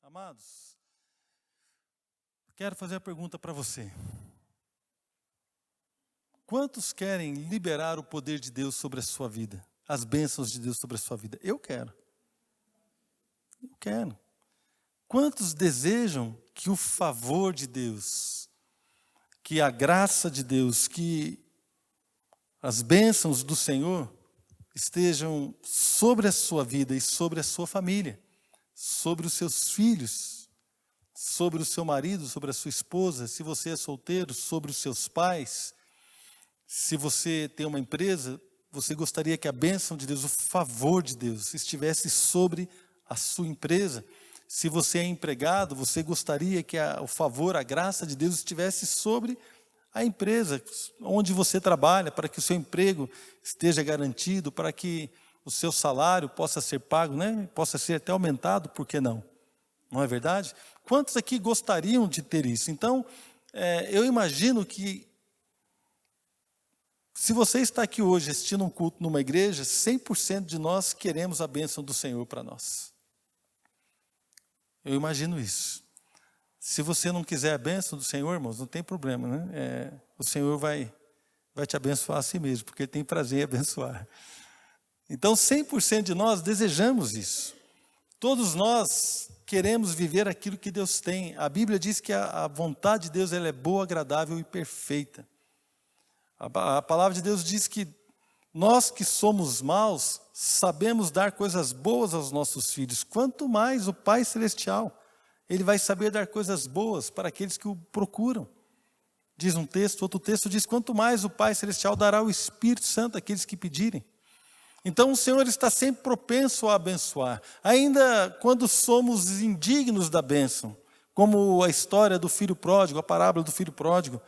Amados, quero fazer a pergunta para você. Quantos querem liberar o poder de Deus sobre a sua vida? As bênçãos de Deus sobre a sua vida? Eu quero. Eu quero. Quantos desejam que o favor de Deus, que a graça de Deus, que as bênçãos do Senhor estejam sobre a sua vida e sobre a sua família, sobre os seus filhos, sobre o seu marido, sobre a sua esposa, se você é solteiro, sobre os seus pais, se você tem uma empresa, você gostaria que a bênção de Deus, o favor de Deus estivesse sobre a sua empresa. Se você é empregado, você gostaria que o favor, a graça de Deus estivesse sobre a empresa onde você trabalha, para que o seu emprego esteja garantido, para que o seu salário possa ser pago, né? Possa ser até aumentado, por que não? Não é verdade? Quantos aqui gostariam de ter isso? Então, eu imagino que, se você está aqui hoje assistindo um culto numa igreja, 100% de nós queremos a bênção do Senhor para nós. Eu imagino isso. Se você não quiser a bênção do Senhor, irmãos, não tem problema, né? O Senhor vai te abençoar a si mesmo, porque Ele tem prazer em abençoar. Então, 100% de nós desejamos isso. Todos nós queremos viver aquilo que Deus tem. A Bíblia diz que a vontade de Deus ela é boa, agradável e perfeita. A palavra de Deus diz que nós que somos maus, sabemos dar coisas boas aos nossos filhos. Quanto mais o Pai Celestial, Ele vai saber dar coisas boas para aqueles que o procuram. Diz um texto, outro texto diz, quanto mais o Pai Celestial dará o Espírito Santo àqueles que pedirem. Então o Senhor está sempre propenso a abençoar. Ainda quando somos indignos da bênção, como a história do filho pródigo, a parábola do filho pródigo,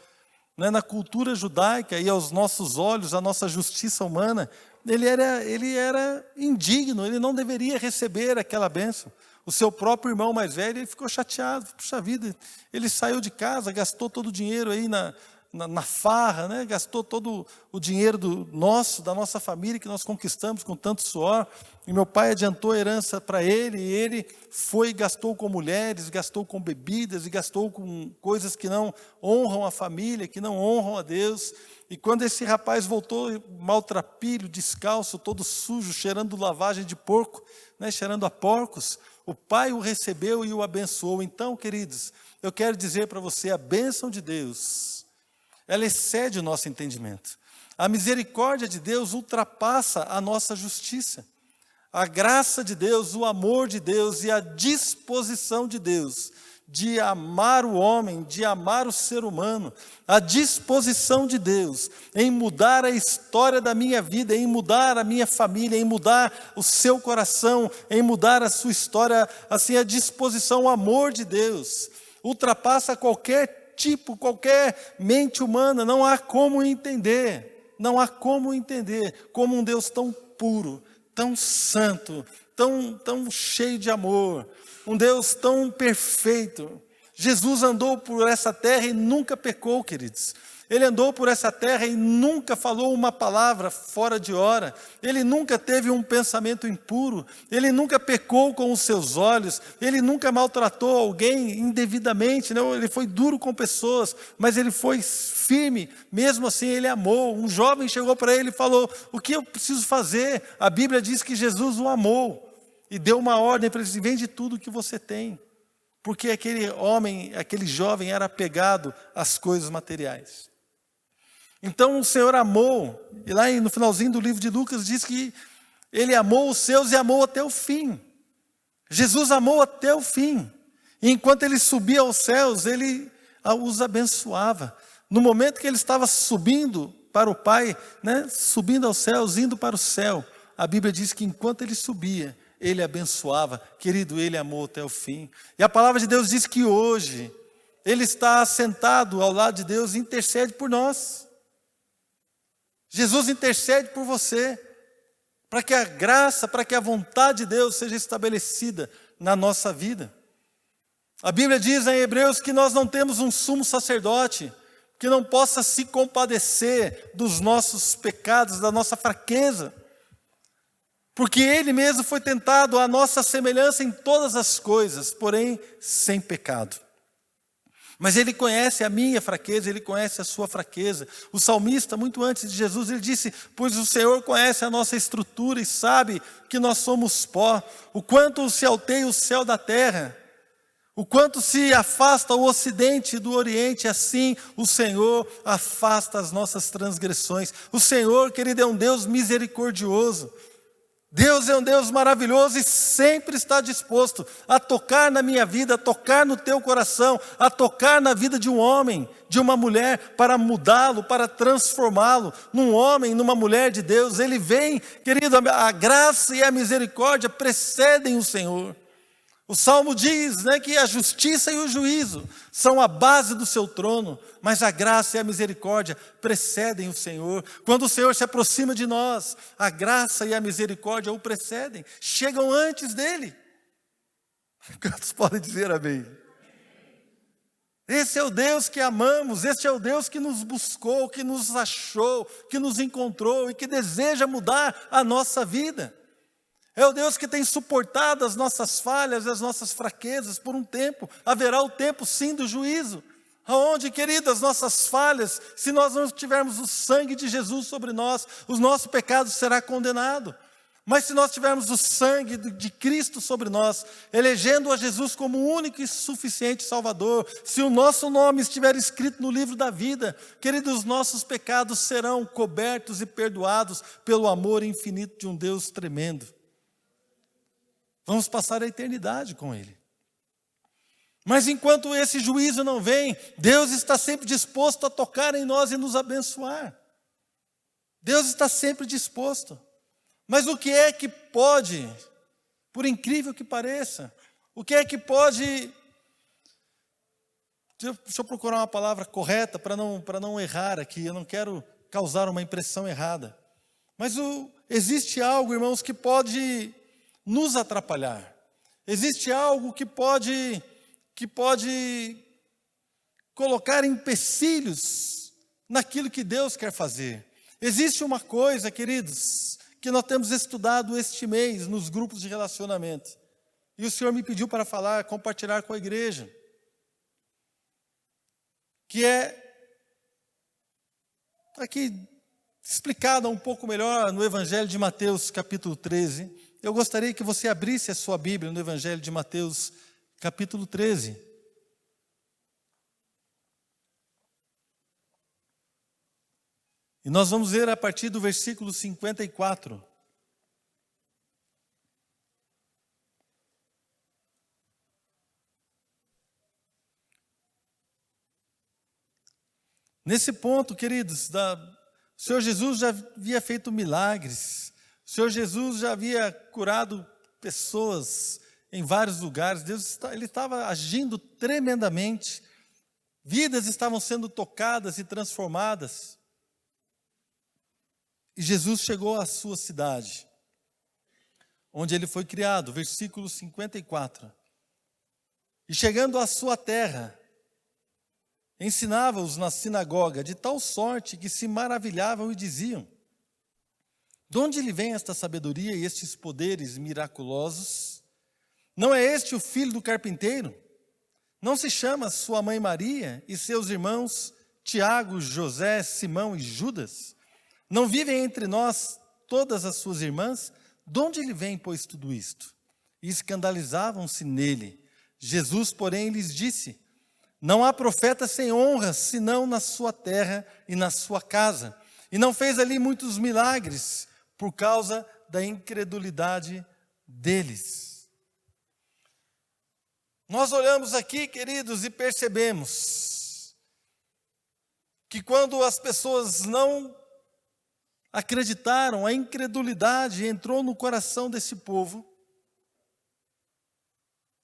na cultura judaica e aos nossos olhos, a nossa justiça humana, ele era indigno, ele não deveria receber aquela bênção. O seu próprio irmão mais velho, ele ficou chateado, puxa vida, ele saiu de casa, gastou todo o dinheiro aí na farra, né? Gastou todo o dinheiro da nossa família que nós conquistamos com tanto suor, e meu pai adiantou a herança para ele, e ele foi e gastou com mulheres, gastou com bebidas, e gastou com coisas que não honram a família, que não honram a Deus. E quando esse rapaz voltou maltrapilho, descalço, todo sujo, cheirando lavagem de porco, né? Cheirando a porcos, o pai o recebeu e o abençoou. Então, queridos, eu quero dizer para você, a bênção de Deus, ela excede o nosso entendimento. A misericórdia de Deus ultrapassa a nossa justiça. A graça de Deus, o amor de Deus e a disposição de Deus de amar o homem, de amar o ser humano, a disposição de Deus em mudar a história da minha vida, em mudar a minha família, em mudar o seu coração, em mudar a sua história, assim a disposição, o amor de Deus ultrapassa qualquer mente humana. Não há como entender como um Deus tão puro, tão santo, tão cheio de amor, um Deus tão perfeito. Jesus andou por essa terra e nunca pecou, queridos. Ele andou por essa terra e nunca falou uma palavra fora de hora. Ele nunca teve um pensamento impuro. Ele nunca pecou com os seus olhos. Ele nunca maltratou alguém indevidamente. Não, ele foi duro com pessoas, mas ele foi firme. Mesmo assim, ele amou. Um jovem chegou para ele e falou, o que eu preciso fazer? A Bíblia diz que Jesus o amou e deu uma ordem para ele, assim, vende tudo o que você tem. Porque aquele jovem era apegado às coisas materiais. Então o Senhor amou, e lá no finalzinho do livro de Lucas diz que Ele amou os seus e amou até o fim. Jesus amou até o fim. E enquanto Ele subia aos céus, Ele os abençoava. No momento que Ele estava subindo para o Pai, né, subindo aos céus, indo para o céu, a Bíblia diz que enquanto Ele subia, Ele abençoava. Querido, Ele amou até o fim. E a palavra de Deus diz que hoje Ele está sentado ao lado de Deus e intercede por nós. Jesus intercede por você, para que a graça, para que a vontade de Deus seja estabelecida na nossa vida. A Bíblia diz em Hebreus que nós não temos um sumo sacerdote que não possa se compadecer dos nossos pecados, da nossa fraqueza. Porque ele mesmo foi tentado à nossa semelhança em todas as coisas, porém sem pecado. Mas ele conhece a minha fraqueza, ele conhece a sua fraqueza. O salmista, muito antes de Jesus, ele disse: pois o Senhor conhece a nossa estrutura e sabe que nós somos pó. O quanto se alteia o céu da terra, o quanto se afasta o ocidente do oriente, assim o Senhor afasta as nossas transgressões. O Senhor, querido, é um Deus misericordioso. Deus é um Deus maravilhoso e sempre está disposto a tocar na minha vida, a tocar no teu coração, a tocar na vida de um homem, de uma mulher, para mudá-lo, para transformá-lo num homem, numa mulher de Deus. Ele vem, querido, a graça e a misericórdia precedem o Senhor. O Salmo diz, que a justiça e o juízo são a base do seu trono, mas a graça e a misericórdia precedem o Senhor. Quando o Senhor se aproxima de nós, a graça e a misericórdia o precedem, chegam antes dele. Quantos podem dizer amém? Esse é o Deus que amamos, esse é o Deus que nos buscou, que nos achou, que nos encontrou e que deseja mudar a nossa vida. É o Deus que tem suportado as nossas falhas, as nossas fraquezas por um tempo. Haverá o tempo sim do juízo. Aonde, querido, as nossas falhas, se nós não tivermos o sangue de Jesus sobre nós, o nosso pecado será condenado. Mas se nós tivermos o sangue de Cristo sobre nós, elegendo a Jesus como o único e suficiente Salvador, se o nosso nome estiver escrito no livro da vida, queridos, os nossos pecados serão cobertos e perdoados pelo amor infinito de um Deus tremendo. Vamos passar a eternidade com Ele. Mas enquanto esse juízo não vem, Deus está sempre disposto a tocar em nós e nos abençoar. Deus está sempre disposto. Mas o que é que pode, por incrível que pareça, o que é que pode... Deixa eu procurar uma palavra correta para não errar aqui, eu não quero causar uma impressão errada. Mas existe algo, irmãos, que pode nos atrapalhar. Existe algo que pode colocar empecilhos naquilo que Deus quer fazer. Existe uma coisa, queridos, que nós temos estudado este mês nos grupos de relacionamento. E o Senhor me pediu para falar, compartilhar com a igreja. Que é aqui explicada um pouco melhor no Evangelho de Mateus, capítulo 13. Eu gostaria que você abrisse a sua Bíblia no Evangelho de Mateus, capítulo 13. E nós vamos ver a partir do versículo 54. Nesse ponto, queridos, o Senhor Jesus já havia feito milagres. O Senhor Jesus já havia curado pessoas em vários lugares. Deus ele estava agindo tremendamente. Vidas estavam sendo tocadas e transformadas. E Jesus chegou à sua cidade, onde ele foi criado, versículo 54. E chegando à sua terra, ensinava-os na sinagoga, de tal sorte que se maravilhavam e diziam: de onde lhe vem esta sabedoria e estes poderes miraculosos? Não é este o filho do carpinteiro? Não se chama sua mãe Maria e seus irmãos Tiago, José, Simão e Judas? Não vivem entre nós todas as suas irmãs? De onde lhe vem, pois, tudo isto? E escandalizavam-se nele. Jesus, porém, lhes disse: não há profeta sem honra, senão na sua terra e na sua casa. E não fez ali muitos milagres, por causa da incredulidade deles. Nós olhamos aqui, queridos, e percebemos que quando as pessoas não acreditaram, a incredulidade entrou no coração desse povo,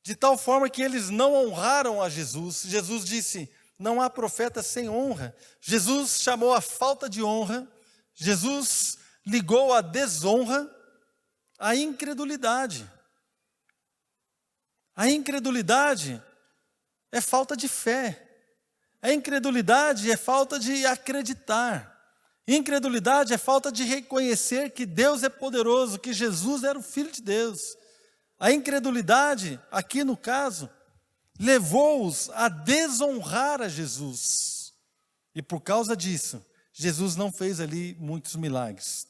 de tal forma que eles não honraram a Jesus. Jesus disse: não há profeta sem honra. Jesus chamou a falta de honra, Jesus ligou a desonra à incredulidade. A incredulidade é falta de fé. A incredulidade é falta de acreditar. Incredulidade é falta de reconhecer que Deus é poderoso, que Jesus era o Filho de Deus. A incredulidade, aqui no caso, levou-os a desonrar a Jesus. E por causa disso, Jesus não fez ali muitos milagres.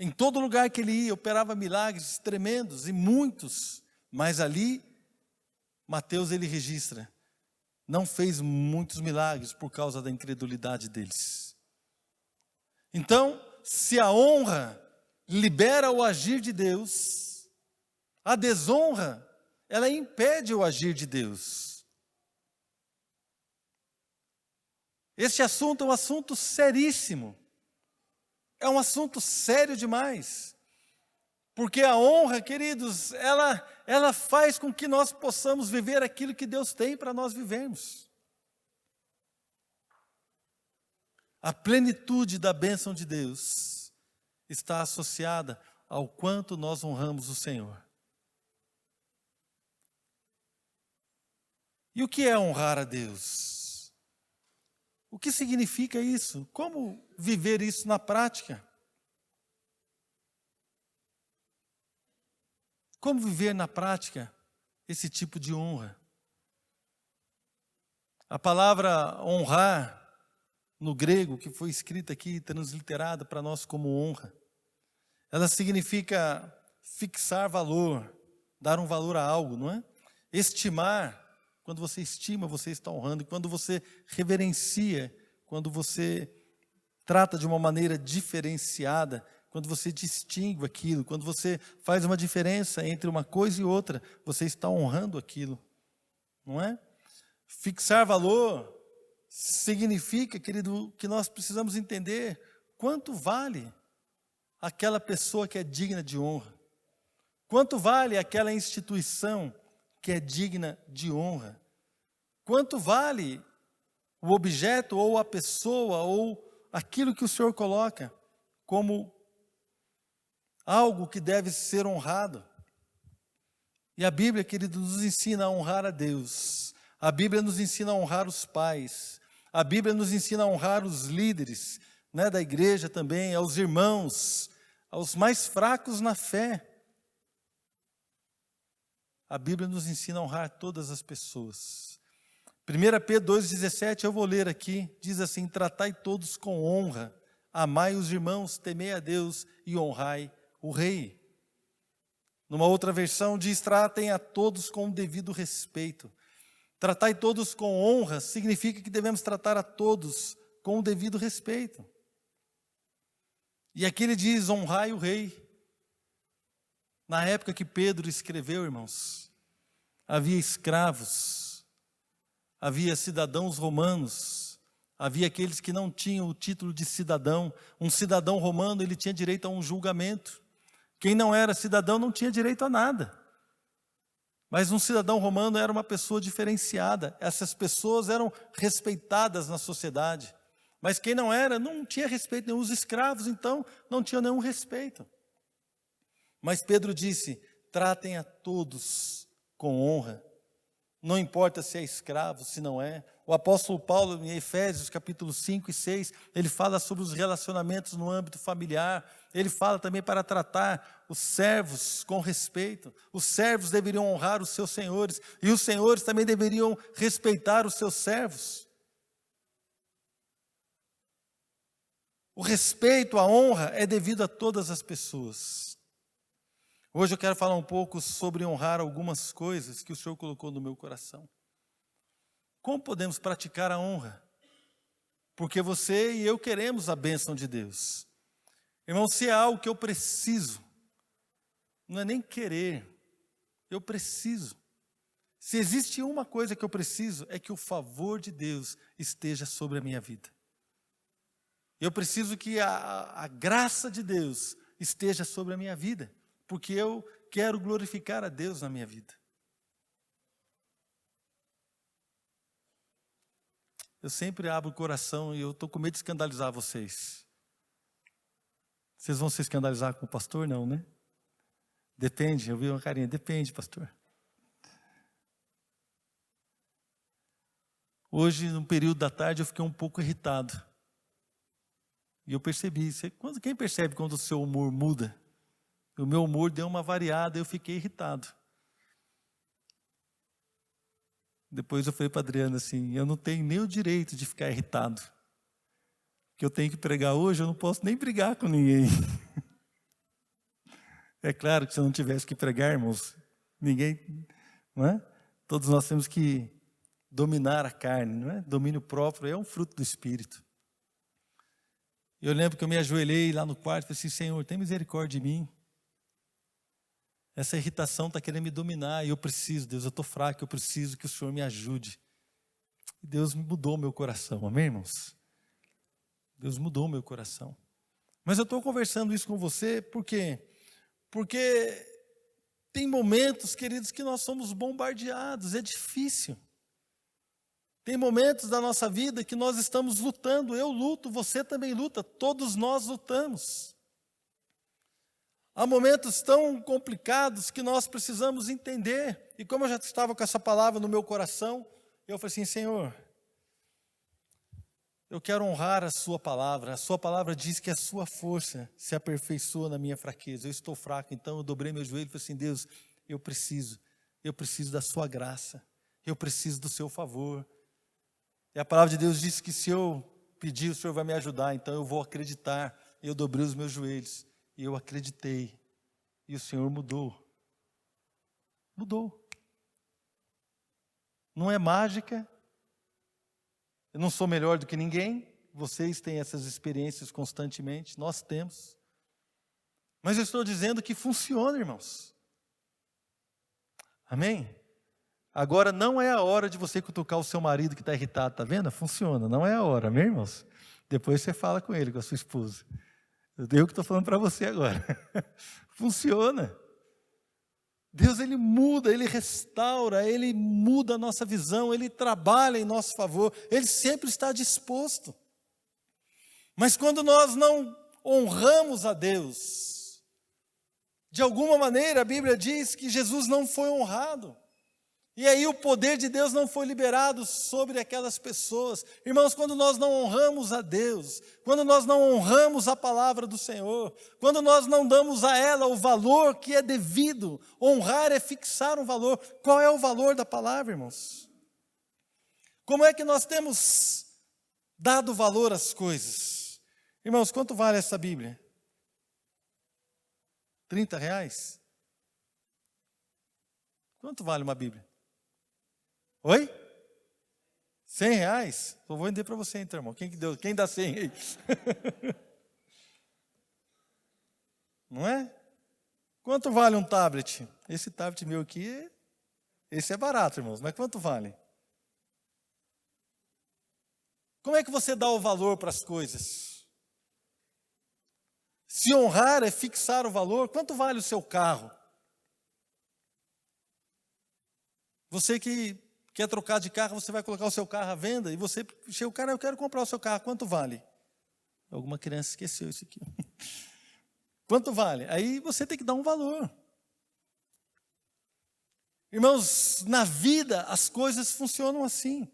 Em todo lugar que ele ia, operava milagres tremendos e muitos. Mas ali, Mateus ele registra, não fez muitos milagres por causa da incredulidade deles. Então, se a honra libera o agir de Deus, a desonra, ela impede o agir de Deus. Este assunto é um assunto seríssimo. É um assunto sério demais. Porque a honra, queridos, ela faz com que nós possamos viver aquilo que Deus tem para nós vivermos. A plenitude da bênção de Deus está associada ao quanto nós honramos o Senhor. E o que é honrar a Deus? O que significa isso? Como viver isso na prática? Como viver na prática esse tipo de honra? A palavra honrar, no grego, que foi escrita aqui, transliterada para nós como honra, ela significa fixar valor, dar um valor a algo, não é? Estimar, quando você estima, você está honrando. E quando você reverencia, quando você trata de uma maneira diferenciada, quando você distingue aquilo, quando você faz uma diferença entre uma coisa e outra, você está honrando aquilo, não é? Fixar valor significa, querido, que nós precisamos entender quanto vale aquela pessoa que é digna de honra. Quanto vale aquela instituição que é digna de honra? Quanto vale o objeto ou a pessoa ou aquilo que o Senhor coloca como algo que deve ser honrado? E a Bíblia, querido, nos ensina a honrar a Deus. A Bíblia nos ensina a honrar os pais. A Bíblia nos ensina a honrar os líderes, né, da igreja também, aos irmãos, aos mais fracos na fé. A Bíblia nos ensina a honrar todas as pessoas. 1 Pedro 2,17, eu vou ler aqui, diz assim: tratai todos com honra, amai os irmãos, temei a Deus e honrai o rei. Numa outra versão diz: tratem a todos com o devido respeito. Tratai todos com honra significa que devemos tratar a todos com o devido respeito. E aqui ele diz: honrai o rei. Na época que Pedro escreveu, irmãos, havia escravos, havia cidadãos romanos, havia aqueles que não tinham o título de cidadão. Um cidadão romano, ele tinha direito a um julgamento. Quem não era cidadão não tinha direito a nada. Mas um cidadão romano era uma pessoa diferenciada. Essas pessoas eram respeitadas na sociedade. Mas quem não era, não tinha respeito nenhum. Os escravos, então, não tinham nenhum respeito. Mas Pedro disse: tratem a todos com honra. Não importa se é escravo, se não é. O apóstolo Paulo, em Efésios, capítulos 5 e 6, ele fala sobre os relacionamentos no âmbito familiar. Ele fala também para tratar os servos com respeito. Os servos deveriam honrar os seus senhores. E os senhores também deveriam respeitar os seus servos. O respeito, a honra é devido a todas as pessoas. Hoje eu quero falar um pouco sobre honrar algumas coisas que o Senhor colocou no meu coração. Como podemos praticar a honra? Porque você e eu queremos a bênção de Deus. Irmão, se é algo que eu preciso, não é nem querer, eu preciso. Se existe uma coisa que eu preciso, é que o favor de Deus esteja sobre a minha vida. Eu preciso que a graça de Deus esteja sobre a minha vida, porque eu quero glorificar a Deus na minha vida. Eu sempre abro o coração e eu estou com medo de escandalizar vocês. Vocês vão se escandalizar com o pastor? Não, né? Depende, eu vi uma carinha, depende, pastor. Hoje, no período da tarde, eu fiquei um pouco irritado. E eu percebi. Quem percebe quando o seu humor muda? O meu humor deu uma variada, eu fiquei irritado. Depois eu falei para a Adriana assim, eu não tenho nem o direito de ficar irritado. Porque eu tenho que pregar hoje, eu não posso nem brigar com ninguém. É claro que se eu não tivesse que pregar, irmãos, ninguém, não é? Todos nós temos que dominar a carne, não é? Domínio próprio é um fruto do Espírito. Eu lembro que eu me ajoelhei lá no quarto e falei assim, Senhor, tem misericórdia de mim. Essa irritação está querendo me dominar e eu preciso, Deus, eu estou fraco, eu preciso que o Senhor me ajude. E Deus mudou meu coração, amém, irmãos? Deus mudou meu coração. Mas eu estou conversando isso com você por quê? Porque tem momentos, queridos, que nós somos bombardeados, é difícil. Tem momentos da nossa vida que nós estamos lutando, eu luto, você também luta, todos nós lutamos. Há momentos tão complicados que nós precisamos entender. E como eu já estava com essa palavra no meu coração, eu falei assim, Senhor, eu quero honrar a sua palavra diz que a sua força se aperfeiçoa na minha fraqueza. Eu estou fraco, então eu dobrei meu joelho e falei assim, Deus, eu preciso da sua graça, eu preciso do seu favor. E a palavra de Deus diz que se eu pedir, o Senhor vai me ajudar, então eu vou acreditar. Eu dobrei os meus joelhos e eu acreditei. E o Senhor mudou. Mudou. Não é mágica. Eu não sou melhor do que ninguém. Vocês têm essas experiências constantemente. Nós temos. Mas eu estou dizendo que funciona, irmãos. Amém? Agora não é a hora de você cutucar o seu marido que está irritado, está vendo? Funciona, não é a hora, amém, irmãos? Depois você fala com ele, com a sua esposa. Eu que estou falando para você agora. Funciona. Deus, Ele muda, Ele restaura, Ele muda a nossa visão, Ele trabalha em nosso favor, Ele sempre está disposto. Mas quando nós não honramos a Deus, de alguma maneira a Bíblia diz que Jesus não foi honrado. E aí o poder de Deus não foi liberado sobre aquelas pessoas. Irmãos, quando nós não honramos a Deus, quando nós não honramos a palavra do Senhor, quando nós não damos a ela o valor que é devido, honrar é fixar um valor. Qual é o valor da palavra, irmãos? Como é que nós temos dado valor às coisas? Irmãos, quanto vale essa Bíblia? R$30? Quanto vale uma Bíblia? Oi? R$100? Eu vou vender para você então, irmão. Quem que deu? Quem dá 100 aí? Não é? Quanto vale um tablet? Esse tablet meu aqui, esse é barato, irmãos. Mas quanto vale? Como é que você dá o valor para as coisas? Se honrar é fixar o valor, quanto vale o seu carro? Você que quer trocar de carro, você vai colocar o seu carro à venda e você chega o cara, eu quero comprar o seu carro, quanto vale? Alguma criança esqueceu isso aqui. Quanto vale? Aí você tem que dar um valor. Irmãos, na vida as coisas funcionam assim.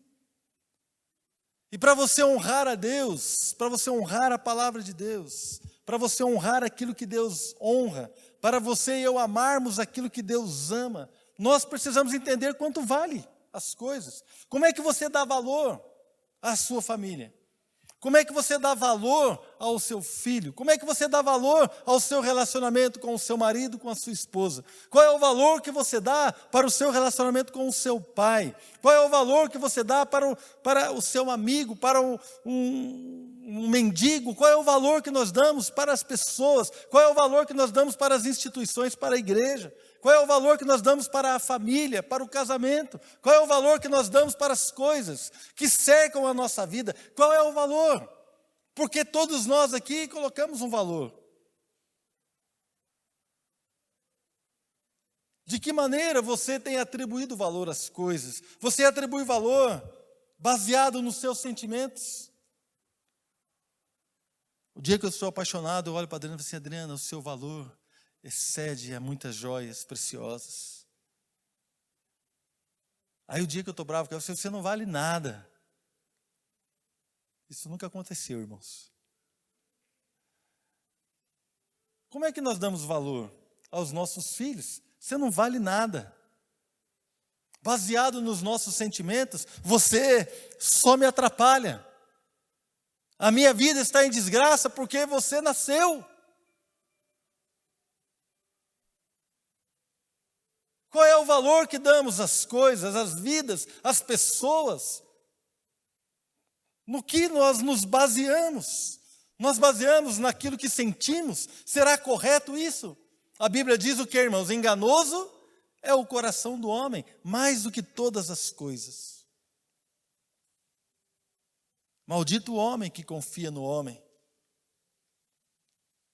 E para você honrar a Deus, para você honrar a palavra de Deus, para você honrar aquilo que Deus honra, para você e eu amarmos aquilo que Deus ama, nós precisamos entender quanto vale as coisas. Como é que você dá valor à sua família? Como é que você dá valor ao seu filho? Como é que você dá valor ao seu relacionamento com o seu marido, com a sua esposa? Qual é o valor que você dá para o seu relacionamento com o seu pai? Qual é o valor que você dá para o seu amigo, para um mendigo? Qual é o valor que nós damos para as pessoas? Qual é o valor que nós damos para as instituições, para a igreja? Qual é o valor que nós damos para a família, para o casamento? Qual é o valor que nós damos para as coisas que cercam a nossa vida? Qual é o valor? Porque todos nós aqui colocamos um valor. De que maneira você tem atribuído valor às coisas? Você atribui valor baseado nos seus sentimentos? O dia que eu sou apaixonado, eu olho para a Adriana e falo assim, Adriana, o seu valor excede a muitas joias preciosas. Aí o dia que eu estou bravo, eu falo, você não vale nada. Isso nunca aconteceu, irmãos. Como é que nós damos valor aos nossos filhos? Você não vale nada. Baseado nos nossos sentimentos, você só me atrapalha. A minha vida está em desgraça porque você nasceu. Qual é o valor que damos às coisas, às vidas, às pessoas? No que nós nos baseamos? Nós baseamos naquilo que sentimos? Será correto isso? A Bíblia diz o que, irmãos? Enganoso é o coração do homem, mais do que todas as coisas. Maldito o homem que confia no homem.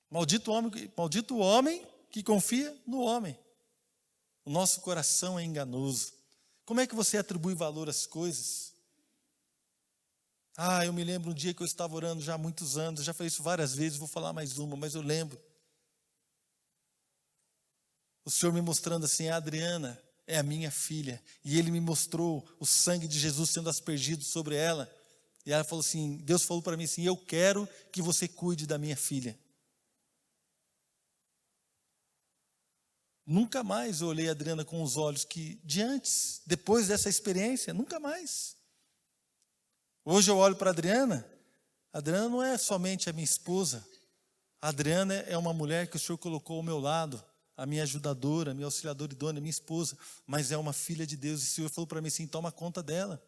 Maldito o homem que confia no homem. O nosso coração é enganoso. Como é que você atribui valor às coisas? Eu me lembro um dia que eu estava orando já há muitos anos, já falei isso várias vezes, vou falar mais uma, mas eu lembro. O Senhor me mostrando assim, a Adriana é a minha filha, e Ele me mostrou o sangue de Jesus sendo aspergido sobre ela, e ela falou assim, Deus falou para mim assim, eu quero que você cuide da minha filha. Nunca mais eu olhei a Adriana com os olhos que de antes, depois dessa experiência, nunca mais. Hoje eu olho para a Adriana não é somente a minha esposa, a Adriana é uma mulher que o Senhor colocou ao meu lado, a minha ajudadora, a minha auxiliadora idônea, a minha esposa, mas é uma filha de Deus, e o Senhor falou para mim assim, toma conta dela.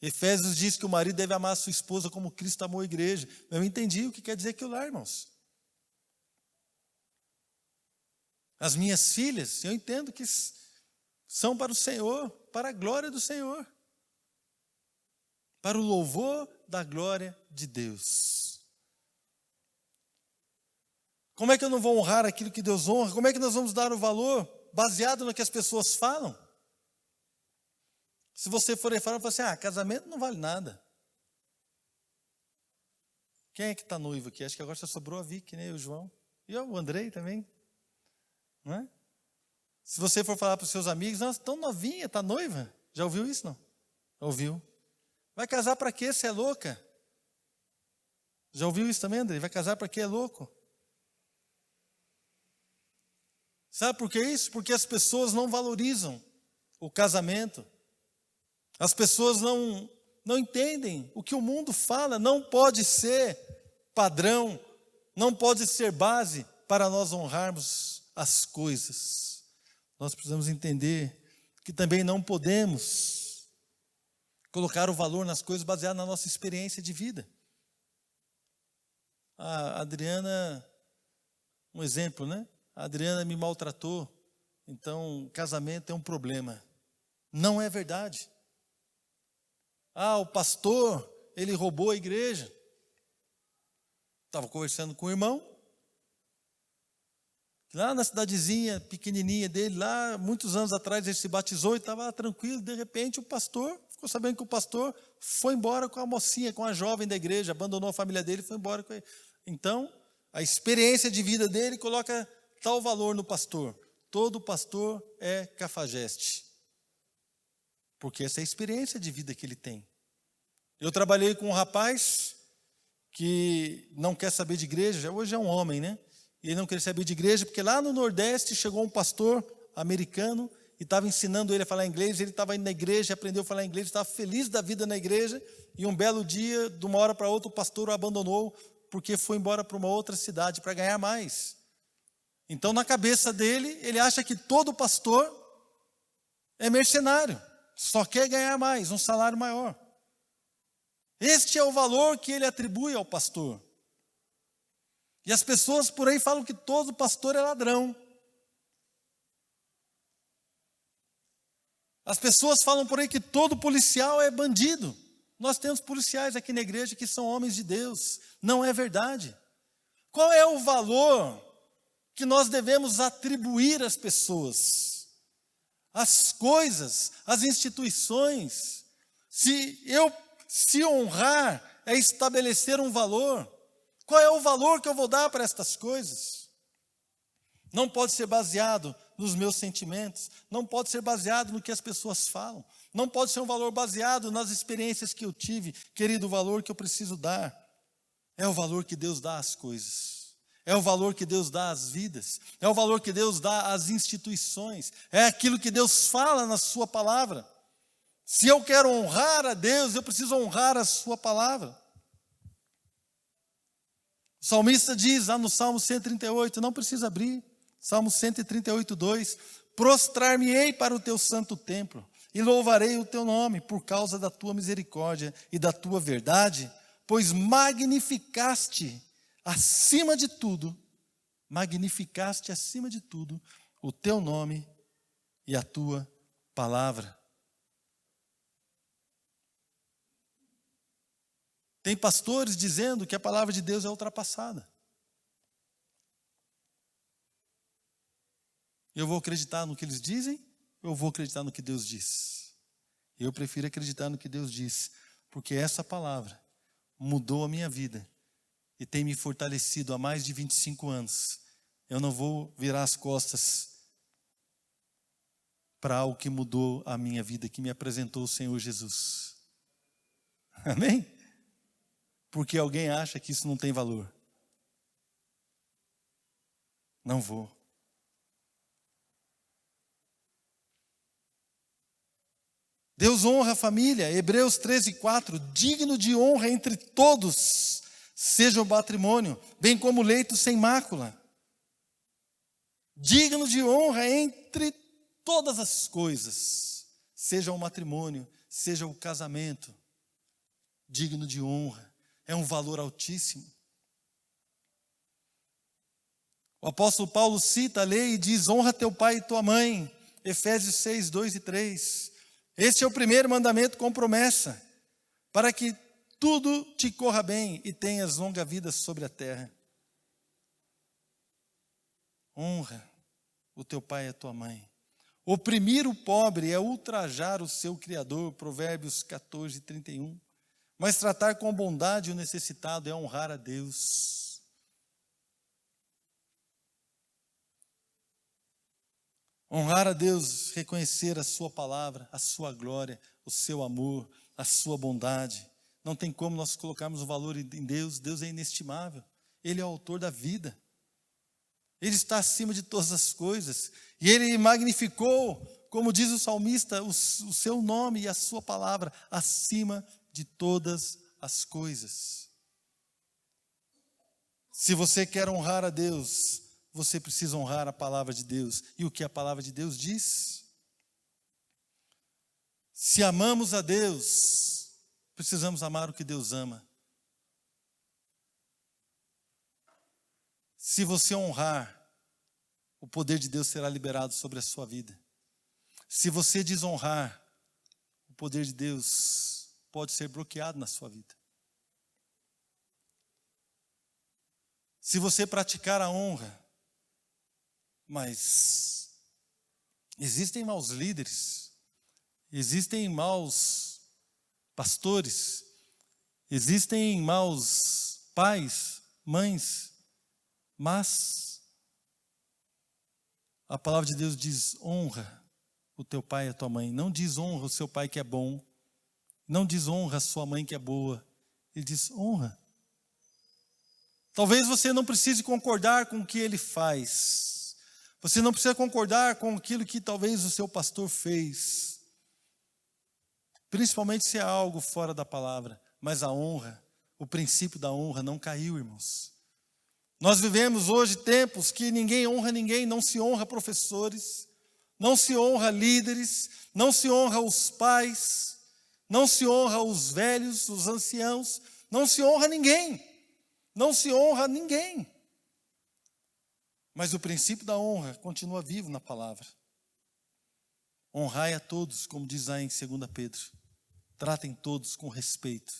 Efésios diz que o marido deve amar a sua esposa como Cristo amou a igreja. Eu entendi o que quer dizer aquilo lá, irmãos. As minhas filhas, eu entendo que são para o Senhor, para a glória do Senhor, para o louvor da glória de Deus. Como é que eu não vou honrar aquilo que Deus honra? Como é que nós vamos dar o valor baseado no que as pessoas falam? Se você for aí falar, você casamento não vale nada. Quem é que está noivo aqui? Acho que agora só sobrou a Vicky, né? O João. E o Andrei também. Não é? Se você for falar para os seus amigos, nossa, tão novinha, está noiva. Já ouviu isso, não? Ouviu. Vai casar para quê? Você é louca? Já ouviu isso também, Andrei? Vai casar para quê? É louco. Sabe por que isso? Porque as pessoas não valorizam o casamento. As pessoas não entendem o que o mundo fala. Não pode ser padrão, não pode ser base para nós honrarmos as coisas. Nós precisamos entender que também não podemos colocar o valor nas coisas baseado na nossa experiência de vida. A Adriana, um exemplo, né? A Adriana me maltratou, então casamento é um problema. Não é verdade. O pastor, ele roubou a igreja. Estava conversando com o irmão, lá na cidadezinha pequenininha dele, lá muitos anos atrás ele se batizou e estava tranquilo, de repente o pastor, ficou sabendo que o pastor foi embora com a mocinha, com a jovem da igreja, abandonou a família dele e foi embora com ele. Então, a experiência de vida dele coloca tal valor no pastor. Todo pastor é cafajeste, porque essa é a experiência de vida que ele tem. Eu trabalhei com um rapaz que não quer saber de igreja, hoje é um homem, né? E ele não queria saber de igreja, porque lá no Nordeste chegou um pastor americano e estava ensinando ele a falar inglês. Ele estava indo na igreja, aprendeu a falar inglês, estava feliz da vida na igreja. E um belo dia, de uma hora para outra, o pastor o abandonou, porque foi embora para uma outra cidade para ganhar mais. Então, na cabeça dele, ele acha que todo pastor é mercenário, só quer ganhar mais, um salário maior. Este é o valor que ele atribui ao pastor. E as pessoas por aí falam que todo pastor é ladrão. As pessoas falam por aí que todo policial é bandido. Nós temos policiais aqui na igreja que são homens de Deus. Não é verdade. Qual é o valor que nós devemos atribuir às pessoas? Às coisas, às instituições. Se honrar é estabelecer um valor, qual é o valor que eu vou dar para estas coisas? Não pode ser baseado nos meus sentimentos, não pode ser baseado no que as pessoas falam, não pode ser um valor baseado nas experiências que eu tive. Querido, o valor que eu preciso dar é o valor que Deus dá às coisas, É o valor que Deus dá às vidas, é o valor que Deus dá às instituições, é aquilo que Deus fala na sua palavra. Se eu quero honrar a Deus, eu preciso honrar a sua palavra. O salmista diz lá no Salmo 138, não precisa abrir, Salmo 138, 2, prostrar-me-ei para o teu santo templo e louvarei o teu nome por causa da tua misericórdia e da tua verdade, pois magnificaste acima de tudo o teu nome e a tua palavra. Tem pastores dizendo que a palavra de Deus é ultrapassada. Eu vou acreditar no que eles dizem, ou eu vou acreditar no que Deus diz? Eu prefiro acreditar no que Deus diz, porque essa palavra mudou a minha vida e tem me fortalecido há mais de 25 anos. Eu não vou virar as costas para algo que mudou a minha vida, que me apresentou o Senhor Jesus. Amém? Porque alguém acha que isso não tem valor. Não vou. Deus honra a família, Hebreus 13, 4, digno de honra entre todos, seja o matrimônio, bem como o leito sem mácula. Digno de honra entre todas as coisas, seja o matrimônio, seja o casamento, digno de honra, é um valor altíssimo. O apóstolo Paulo cita a lei e diz, honra teu pai e tua mãe, Efésios 6, 2 e 3. Este é o primeiro mandamento com promessa, para que tudo te corra bem e tenhas longa vida sobre a terra. Honra o teu pai e a tua mãe. Oprimir o pobre é ultrajar o seu Criador, Provérbios 14, 31. Mas tratar com bondade o necessitado é honrar a Deus. Honrar a Deus, reconhecer a sua palavra, a sua glória, o seu amor, a sua bondade. Não tem como nós colocarmos o valor em Deus. Deus é inestimável. Ele é o autor da vida. Ele está acima de todas as coisas. E Ele magnificou, como diz o salmista, o seu nome e a sua palavra, acima de todas as coisas. Se você quer honrar a Deus, você precisa honrar a palavra de Deus. E o que a palavra de Deus diz? Se amamos a Deus, precisamos amar o que Deus ama. Se você honrar, o poder de Deus será liberado sobre a sua vida. Se você desonrar, o poder de Deus pode ser bloqueado na sua vida. Se você praticar a honra, mas existem maus líderes, existem maus pastores, existem maus pais, mães, mas a palavra de Deus diz, honra o teu pai e a tua mãe. Não diz honra o seu pai que é bom, não diz honra a sua mãe que é boa, ele diz honra. Talvez você não precise concordar com o que ele faz, você não precisa concordar com aquilo que talvez o seu pastor fez, principalmente se é algo fora da palavra, mas a honra, o princípio da honra não caiu, irmãos. Nós vivemos hoje tempos que ninguém honra ninguém, não se honra professores, não se honra líderes, não se honra os pais, não se honra os velhos, os anciãos, não se honra ninguém, não se honra ninguém. Mas o princípio da honra continua vivo na palavra. Honrai a todos, como diz lá em 2 Pedro, tratem todos com respeito.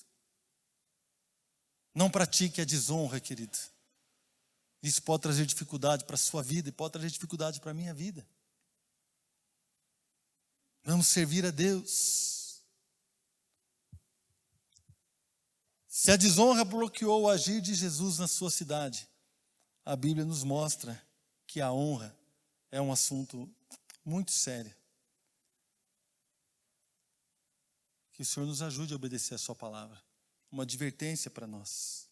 Não pratique a desonra, querido. Isso pode trazer dificuldade para a sua vida e pode trazer dificuldade para a minha vida. Vamos servir a Deus. Se a desonra bloqueou o agir de Jesus na sua cidade, a Bíblia nos mostra que a honra é um assunto muito sério. Que o Senhor nos ajude a obedecer a sua palavra. Uma advertência para nós.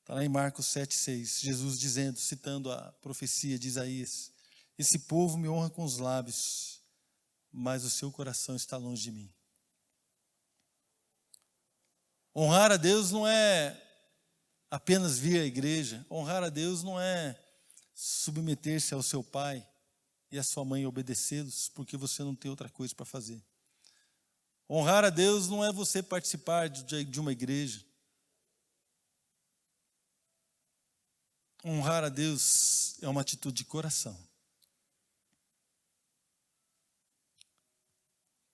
Está lá em Marcos 7,6, Jesus dizendo, citando a profecia de Isaías: esse povo me honra com os lábios, mas o seu coração está longe de mim. Honrar a Deus não é apenas vir à igreja. Honrar a Deus não é submeter-se ao seu pai e à sua mãe e obedecê-los, porque você não tem outra coisa para fazer. Honrar a Deus não é você participar de uma igreja. Honrar a Deus é uma atitude de coração.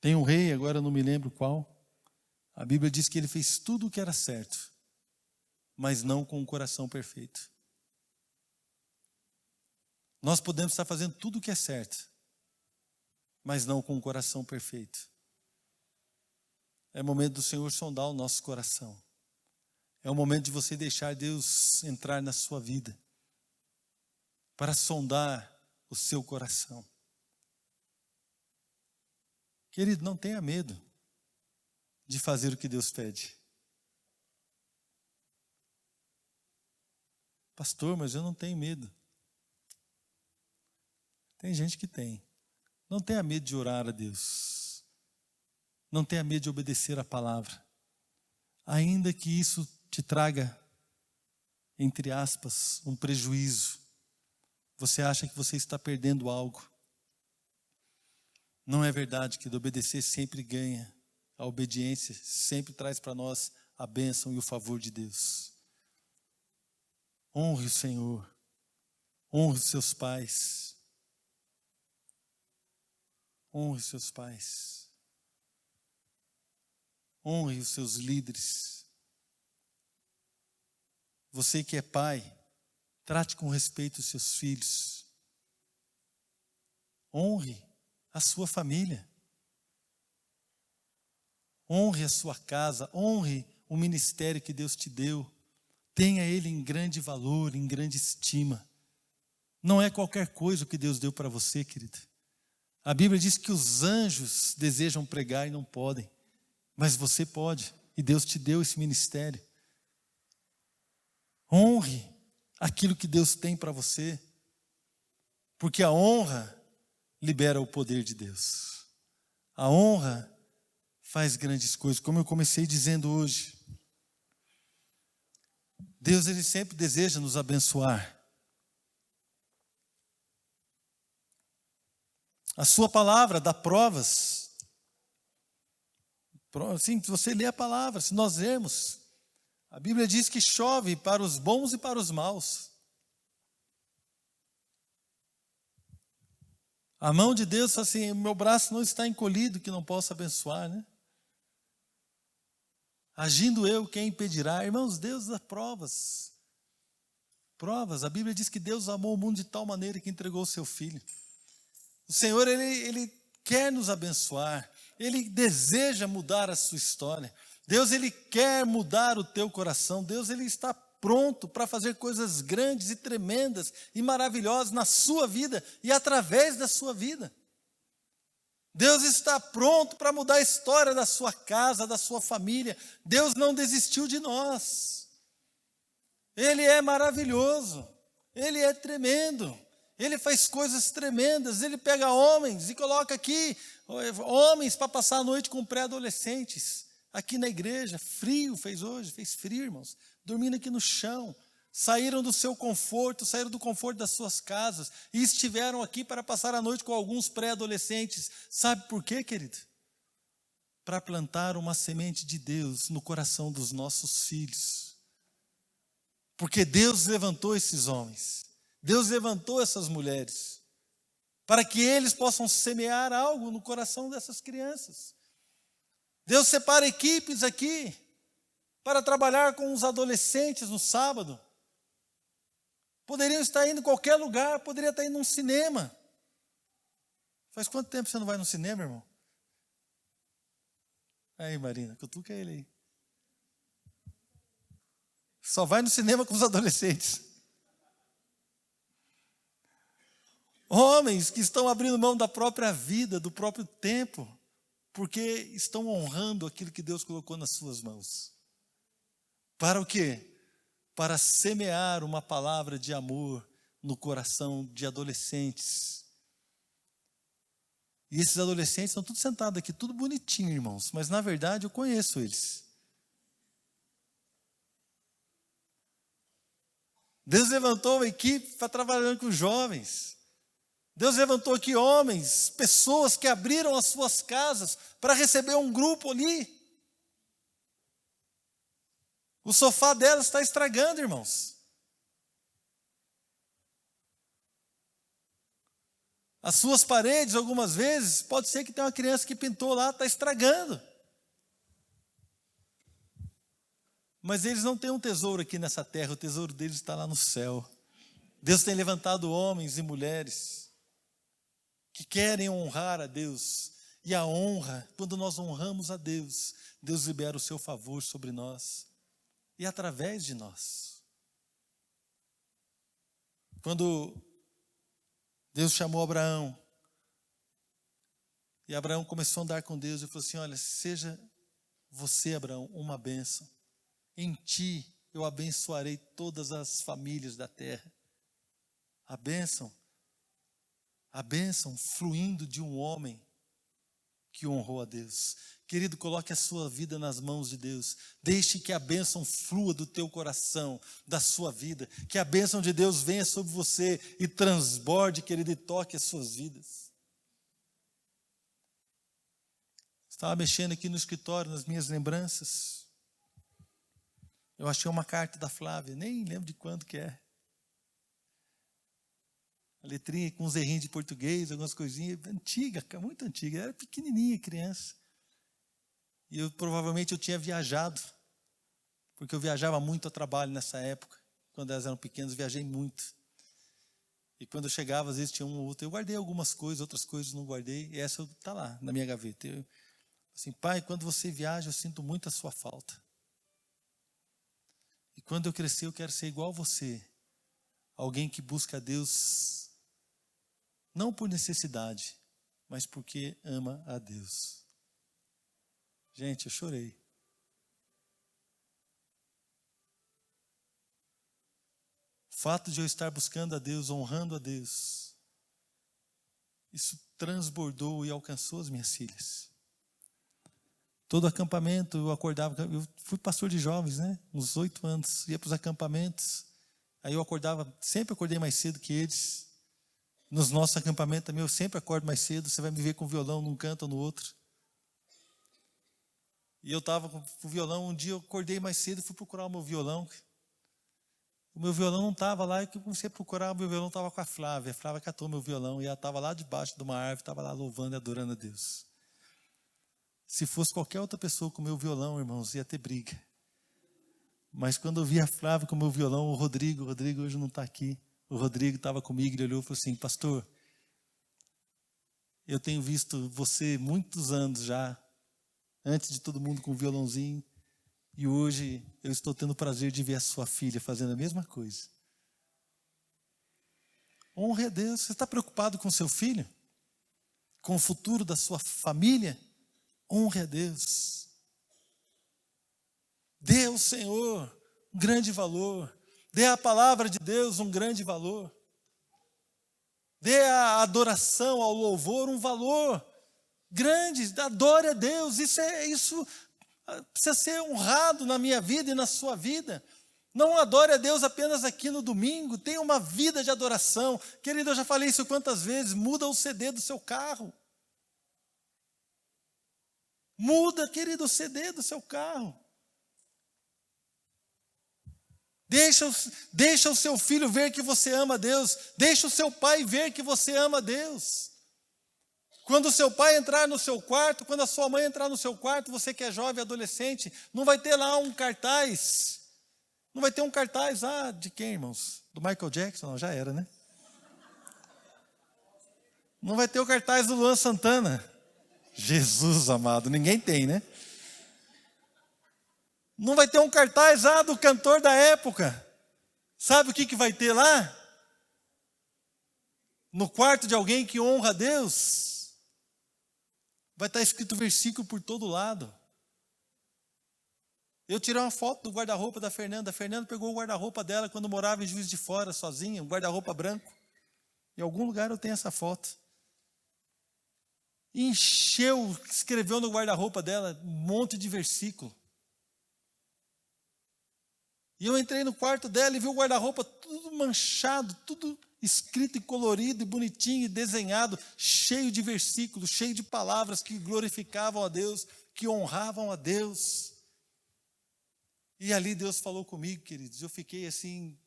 Tem um rei, agora eu não me lembro qual. A Bíblia diz que ele fez tudo o que era certo, mas não com um coração perfeito. Nós podemos estar fazendo tudo o que é certo, mas não com um coração perfeito. É o momento do Senhor sondar o nosso coração. É o momento de você deixar Deus entrar na sua vida, para sondar o seu coração. Querido, não tenha medo de fazer o que Deus pede. Pastor, mas eu não tenho medo. Tem gente que tem. Não tenha medo de orar a Deus. Não tenha medo de obedecer a palavra. Ainda que isso te traga, entre aspas, um prejuízo. Você acha que você está perdendo algo. Não é verdade que obedecer sempre ganha. A obediência sempre traz para nós a bênção e o favor de Deus. Honre o Senhor. Honre os seus pais. Honre os seus pais. Honre os seus líderes. Você que é pai, trate com respeito os seus filhos. Honre a sua família. Honre a sua casa, honre o ministério que Deus te deu. Tenha ele em grande valor, em grande estima. Não é qualquer coisa o que Deus deu para você, querido. A Bíblia diz que os anjos desejam pregar e não podem, mas você pode, e Deus te deu esse ministério. Honre aquilo que Deus tem para você, porque a honra libera o poder de Deus. A honra faz grandes coisas, como eu comecei dizendo hoje. Deus, ele sempre deseja nos abençoar. A sua palavra dá provas. Sim, se você lê a palavra, se nós lermos, a Bíblia diz que chove para os bons e para os maus. A mão de Deus fala assim, meu braço não está encolhido que não possa abençoar, né? Agindo eu, quem impedirá? Irmãos, Deus dá provas. Provas. A Bíblia diz que Deus amou o mundo de tal maneira que entregou o seu Filho. O Senhor, Ele quer nos abençoar. Ele deseja mudar a sua história. Deus, Ele quer mudar o teu coração. Deus, Ele está pronto para fazer coisas grandes e tremendas e maravilhosas na sua vida e através da sua vida. Deus está pronto para mudar a história da sua casa, da sua família. Deus não desistiu de nós. Ele é maravilhoso. Ele é tremendo. Ele faz coisas tremendas. Ele pega homens e coloca aqui, homens para passar a noite com pré-adolescentes. Aqui na igreja, frio fez hoje, fez frio, irmãos. Dormindo aqui no chão. Saíram do seu conforto, saíram do conforto das suas casas e estiveram aqui para passar a noite com alguns pré-adolescentes. Sabe por quê, querido? Para plantar uma semente de Deus no coração dos nossos filhos. Porque Deus levantou esses homens, Deus levantou essas mulheres, para que eles possam semear algo no coração dessas crianças. Deus separa equipes aqui para trabalhar com os adolescentes no sábado. Poderiam estar indo em qualquer lugar, poderia estar indo num cinema. Faz quanto tempo você não vai no cinema, irmão? Aí, Marina, cutuca ele aí. Só vai no cinema com os adolescentes. Homens que estão abrindo mão da própria vida, do próprio tempo, porque estão honrando aquilo que Deus colocou nas suas mãos. Para o quê? para semear uma palavra de amor no coração de adolescentes. E esses adolescentes estão tudo sentados aqui, tudo bonitinho, irmãos, mas na verdade eu conheço eles. Deus levantou uma equipe para trabalhar com os jovens. Deus levantou aqui homens, pessoas que abriram as suas casas para receber um grupo ali. O sofá delas está estragando, irmãos. As suas paredes, algumas vezes, pode ser que tenha uma criança que pintou lá, está estragando. Mas eles não têm um tesouro aqui nessa terra, o tesouro deles está lá no céu. Deus tem levantado homens e mulheres que querem honrar a Deus. E a honra, quando nós honramos a Deus, Deus libera o seu favor sobre nós. E através de nós. Quando Deus chamou Abraão, e Abraão começou a andar com Deus, e falou assim, olha, seja você, Abraão, uma bênção. Em ti eu abençoarei todas as famílias da terra. A bênção fluindo de um homem que honrou a Deus. Querido, coloque a sua vida nas mãos de Deus. Deixe que a bênção flua do teu coração, da sua vida. Que a bênção de Deus venha sobre você e transborde, querido, e toque as suas vidas. Estava mexendo aqui no escritório, nas minhas lembranças. Eu achei uma carta da Flávia, nem lembro de quando que é. A letrinha com uns errinhos de português, algumas coisinhas, antiga, muito antiga. Eu era pequenininha, criança. E provavelmente eu tinha viajado, porque eu viajava muito a trabalho nessa época. Quando elas eram pequenas, viajei muito. E quando eu chegava, às vezes tinha um ou outro. Eu guardei algumas coisas, outras coisas não guardei. E essa está lá, na minha gaveta. Eu, assim, pai, quando você viaja, eu sinto muito a sua falta. E quando eu crescer, eu quero ser igual a você. Alguém que busca a Deus, não por necessidade, mas porque ama a Deus. Gente, eu chorei. O fato de eu estar buscando a Deus, honrando a Deus, isso transbordou e alcançou as minhas filhas. Todo acampamento eu acordava, eu fui pastor de jovens, né? Uns 8 anos, ia para os acampamentos. Aí eu acordava, sempre acordei mais cedo que eles. Nos nossos acampamentos também eu sempre acordo mais cedo, você vai me ver com violão num canto ou no outro. E eu estava com o violão, um dia eu acordei mais cedo e fui procurar o meu violão. O meu violão não estava lá, e eu comecei a procurar, o meu violão estava com a Flávia. A Flávia catou meu violão e ela estava lá debaixo de uma árvore, estava lá louvando e adorando a Deus. Se fosse qualquer outra pessoa com o meu violão, irmãos, ia ter briga. Mas quando eu vi a Flávia com o meu violão, o Rodrigo hoje não está aqui. O Rodrigo estava comigo, ele olhou e falou assim, pastor, eu tenho visto você muitos anos já, antes de todo mundo com o violãozinho, e hoje eu estou tendo o prazer de ver a sua filha fazendo a mesma coisa. Honre a Deus. Você está preocupado com o seu filho? Com o futuro da sua família? Honre a Deus. Dê ao Senhor um grande valor. Dê à palavra de Deus um grande valor. Dê à adoração, ao louvor um valor grande. Adore a Deus. Isso precisa ser honrado na minha vida e na sua vida. Não adore a Deus apenas aqui no domingo. Tenha uma vida de adoração. Querido, eu já falei isso quantas vezes. Muda o CD do seu carro. Muda, querido, o CD do seu carro. Deixa o seu filho ver que você ama a Deus. Deixa o seu pai ver que você ama a Deus. Quando o seu pai entrar no seu quarto, quando a sua mãe entrar no seu quarto, você que é jovem, adolescente, não vai ter lá um cartaz. Não vai ter um cartaz, de quem, irmãos? Do Michael Jackson? Não, já era, né? Não vai ter o cartaz do Luan Santana. Jesus amado, ninguém tem, né? Não vai ter um cartaz do cantor da época. Sabe o que vai ter lá? No quarto de alguém que honra a Deus, vai estar escrito versículo por todo lado. Eu tirei uma foto do guarda-roupa da Fernanda. A Fernanda pegou o guarda-roupa dela quando morava em Juiz de Fora, sozinha, um guarda-roupa branco. Em algum lugar eu tenho essa foto. Encheu, escreveu no guarda-roupa dela um monte de versículo. E eu entrei no quarto dela e vi o guarda-roupa tudo manchado, tudo escrito e colorido e bonitinho e desenhado, cheio de versículos, cheio de palavras que glorificavam a Deus, que honravam a Deus. E ali Deus falou comigo, queridos, eu fiquei assim.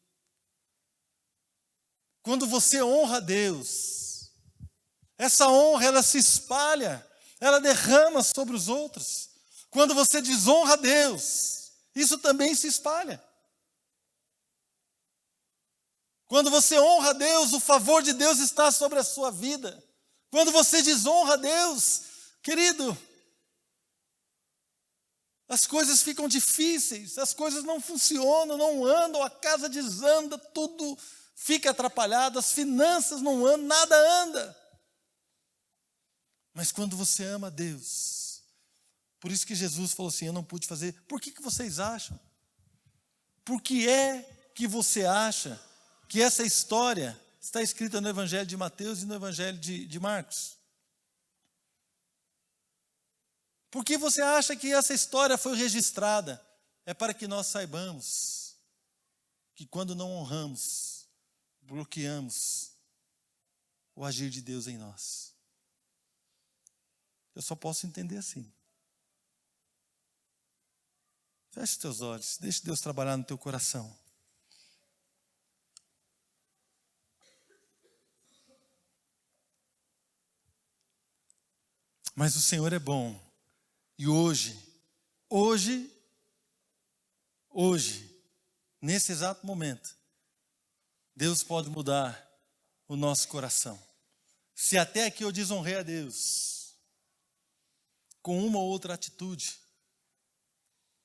Quando você honra a Deus, essa honra ela se espalha, ela derrama sobre os outros. Quando você desonra a Deus, isso também se espalha. Quando você honra a Deus, o favor de Deus está sobre a sua vida. Quando você desonra a Deus, querido, as coisas ficam difíceis, as coisas não funcionam, não andam, a casa desanda, tudo fica atrapalhado, as finanças não andam, nada anda. Mas quando você ama a Deus, por isso que Jesus falou assim, eu não pude fazer. Por que vocês acham? Por que é que você acha que essa história está escrita no Evangelho de Mateus e no Evangelho de Marcos? Por que você acha que essa história foi registrada? É para que nós saibamos que quando não honramos, bloqueamos o agir de Deus em nós. Eu só posso entender assim. Feche os teus olhos, deixe Deus trabalhar no teu coração. Mas o Senhor é bom. E hoje, nesse exato momento, Deus pode mudar o nosso coração. Se até aqui eu desonrei a Deus, com uma ou outra atitude,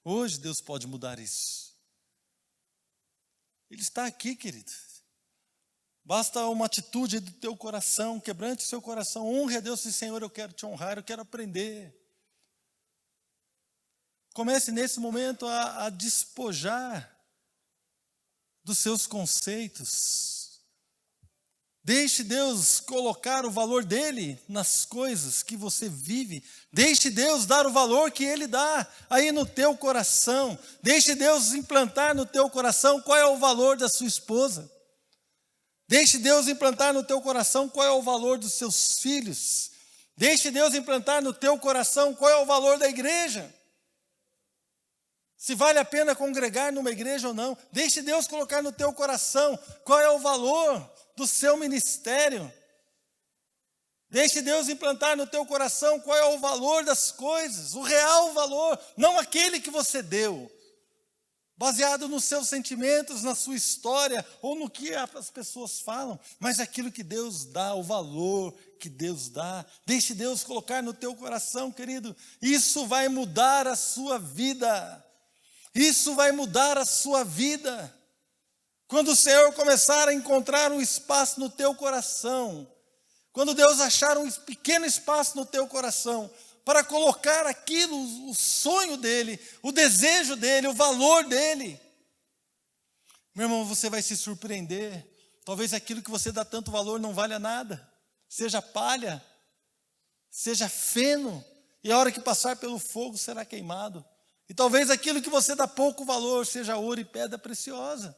hoje Deus pode mudar isso. Ele está aqui, querido. Basta uma atitude do teu coração, quebrante o seu coração, honre a Deus e Senhor, eu quero te honrar, eu quero aprender. Comece nesse momento a despojar dos seus conceitos. Deixe Deus colocar o valor dele nas coisas que você vive. Deixe Deus dar o valor que ele dá aí no teu coração. Deixe Deus implantar no teu coração qual é o valor da sua esposa. Deixe Deus implantar no teu coração qual é o valor dos seus filhos. Deixe Deus implantar no teu coração qual é o valor da igreja. Se vale a pena congregar numa igreja ou não. Deixe Deus colocar no teu coração qual é o valor do seu ministério. Deixe Deus implantar no teu coração qual é o valor das coisas, o real valor, não aquele que você deu, baseado nos seus sentimentos, na sua história, ou no que as pessoas falam, mas aquilo que Deus dá, o valor que Deus dá. Deixe Deus colocar no teu coração, querido. Isso vai mudar a sua vida. Isso vai mudar a sua vida. Quando o Senhor começar a encontrar um espaço no teu coração, quando Deus achar um pequeno espaço no teu coração, para colocar aquilo, o sonho dele, o desejo dele, o valor dele, meu irmão, você vai se surpreender. Talvez aquilo que você dá tanto valor não valha nada, seja palha, seja feno, e a hora que passar pelo fogo será queimado. E talvez aquilo que você dá pouco valor seja ouro e pedra preciosa.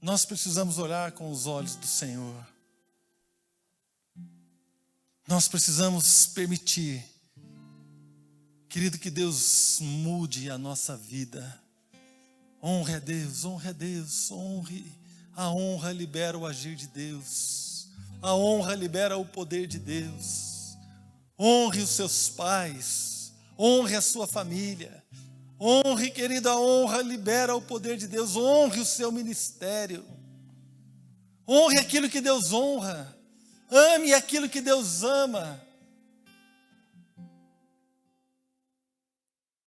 Nós precisamos olhar com os olhos do Senhor. Nós precisamos permitir, querido, que Deus mude a nossa vida. Honre a Deus, honre a Deus, honre. A honra libera o agir de Deus. A honra libera o poder de Deus. Honre os seus pais, honre a sua família, honre, querida, a honra libera o poder de Deus, honre o seu ministério, honre aquilo que Deus honra, ame aquilo que Deus ama,